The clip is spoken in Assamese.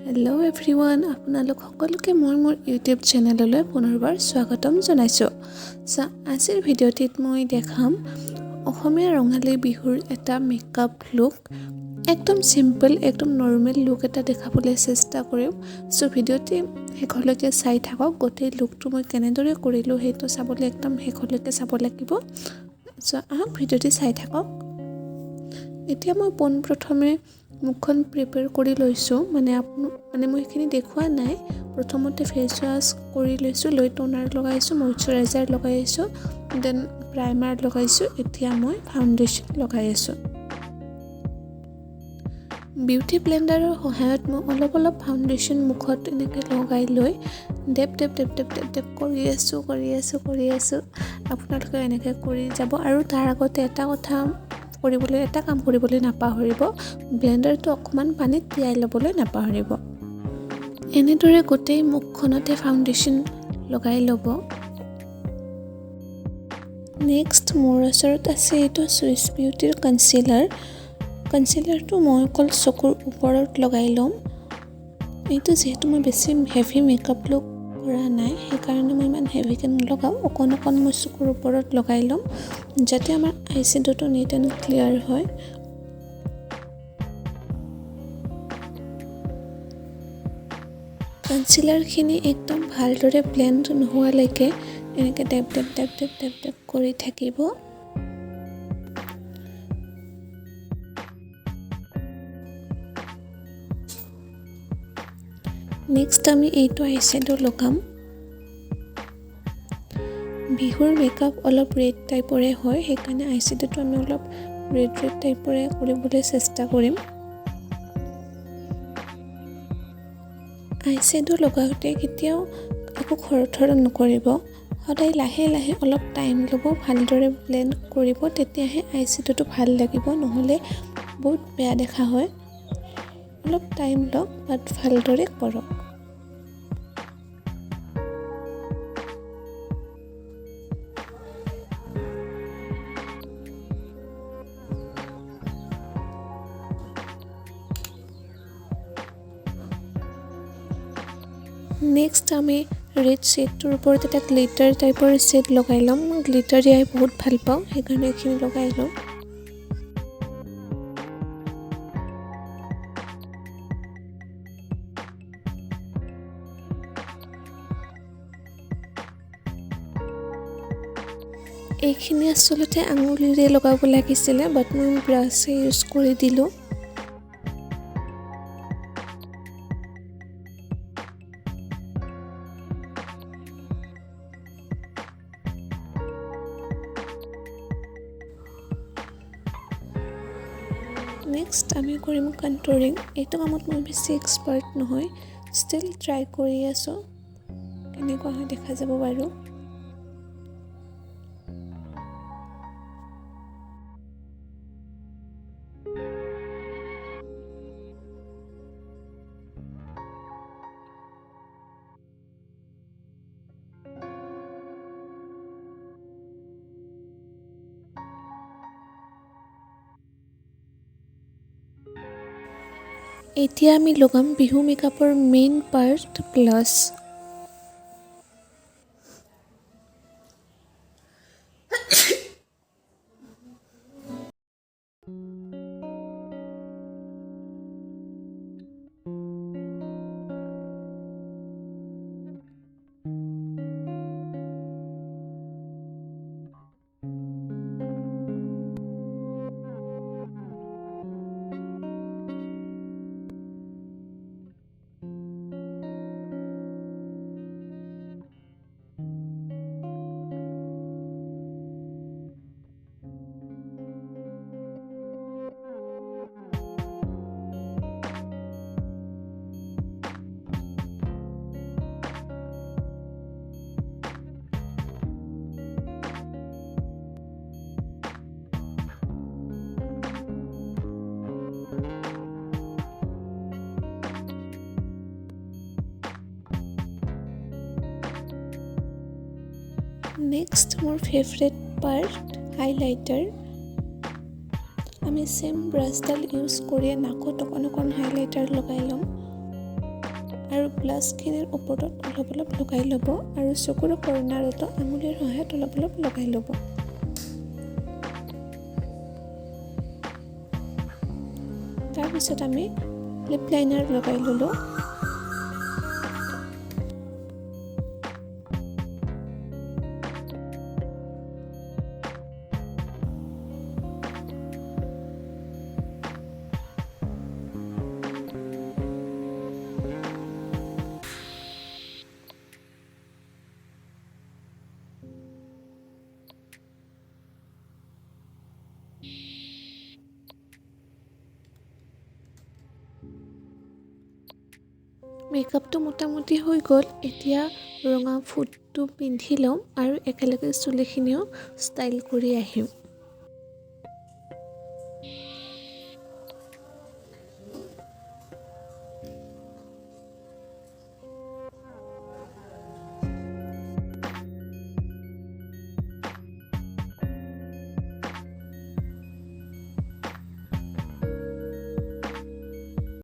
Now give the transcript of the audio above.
হেল্ল' এভৰিৱান, আপোনালোক সকলোকে মই মোৰ ইউটিউব চেনেললৈ পুনৰবাৰ স্বাগতম জনাইছোঁ। আজিৰ ভিডিঅ'টিত মই দেখাম অসমীয়া ৰঙালী বিহুৰ এটা মেকআপ লুক। একদম চিম্পল, একদম নৰ্মেল লুক এটা দেখাবলৈ চেষ্টা কৰিম। ভিডিঅ'টি শেষলৈকে চাই থাকক। গোটেই লুকটো মই কেনেদৰে কৰিলোঁ সেইটো চাবলৈ একদম শেষলৈকে চাব লাগিব। আহক ভিডিঅ'টি চাই থাকক। এতিয়া মই পোনপ্ৰথমে মুখখন প্ৰিপেয়াৰ কৰি লৈছোঁ, মানে মই সেইখিনি দেখুওৱা নাই। প্ৰথমতে ফেচ ৱাছ কৰি লৈছোঁ, লৈ টোনাৰ লগাইছোঁ, মইশ্চাৰাইজাৰ লগাইছোঁ, দেন প্ৰাইমাৰ লগাইছোঁ। এতিয়া মই ফাউণ্ডেশ্যন লগাই আছোঁ। বিউটি ব্লেণ্ডাৰৰ সহায়ত মই অলপ ফাউণ্ডেশ্যন মুখত এনেকৈ লগাই লৈ ডেপ কৰি আছোঁ। আপোনালোকে এনেকৈ কৰি যাব। আৰু তাৰ আগতে এটা কাম কৰিবলৈ নাপাহৰিব, ব্লেণ্ডাৰটো অকণমান পানীত তিয়াই ল'বলৈ নাপাহৰিব। এনেদৰে গোটেই মুখখনতে ফাউণ্ডেশ্যন লগাই ল'ব। নেক্সট মোৰ ওচৰত আছে এইটো চুইচ বিউটিৰ কনচিলাৰটো মই অকল চকুৰ ওপৰত লগাই ল'ম। এইটো যিহেতু মই বেছি হেভি মেকআপ লুক কৰা নাই, সেইকাৰণে মই ইমান হেভিকৈ নলগাওঁ। অকণ মই চকুৰ ওপৰত লগাই ল'ম, যাতে আমাৰ আই শ্বেডোটো নিট এণ্ড ক্লিয়াৰ হয়। কনচিলাৰখিনি একদম ভালদৰে ব্লেণ্ড নোহোৱালৈকে এনেকৈ ডেপ কৰি থাকিব। নেক্সট আমি এইটো আই শ্বেডো লগাম। বিহুৰ মেকআপ অলপ ৰেড টাইপৰে হয়, সেইকাৰণে আই শ্বেডোটো আমি অলপ ৰেড টাইপৰে কৰিবলৈ চেষ্টা কৰিম। আই শ্বেডো লগাওঁতে কেতিয়াও একো খৰ নকৰিব। সদায় লাহে অলপ টাইম ল'ব, ভালদৰে ব্লেণ্ড কৰিব, তেতিয়াহে আই শ্বেডোটো ভাল লাগিব, নহ'লে বহুত বেয়া দেখা হয়। অলপ টাইম লওক, বাট ভালদৰে কৰক। নেক্সট আমি ৰেড শ্বেডটোৰ ওপৰত এটা গ্লিটাৰ টাইপৰ শ্বেড লগাই ল'ম। মই গ্লিটাৰ দিয়াই বহুত ভাল পাওঁ, সেইকাৰণে এইখিনি লগাই ল'ম। এইখিনি আচলতে আঙুলিৰে লগাব লাগিছিলে, বাট মই ব্ৰাছে ইউজ কৰি দিলোঁ। নেক্সট আমি কৰিম কণ্টুৰিং। এইটো কামত মই বেছি এক্সপাৰ্ট নহয়, ষ্টিল ট্ৰাই কৰি আছোঁ, কেনেকুৱা হয় দেখা যাব বাৰু। এতিয়া আমি লগাম বিহু মেকআপৰ মেইন পাৰ্ট, ব্লাছ। নেক্সট মোৰ ফেভৰেট পাৰ্ট, হাইলাইটাৰ। আমি চেম ব্ৰাছডাল ইউজ কৰি নাকত অকণ হাইলাইটাৰ লগাই ল'ম। আৰু ব্লাছখিনিৰ ওপৰত অলপ অলপ লগাই ল'ব আৰু চকুৰ কৰ্ণাৰতো আঙুলিৰ সহায়ত অলপ অলপ লগাই ল'ব। তাৰপিছত আমি লিপ লাইনাৰ লগাই ল'লোঁ। মেকআপটো মোটামুটি হৈ গ'ল। এতিয়া ৰঙা ফুটটো পিন্ধি ল'ম আৰু একেলগে চুলিখিনিও ষ্টাইল কৰি আহিম।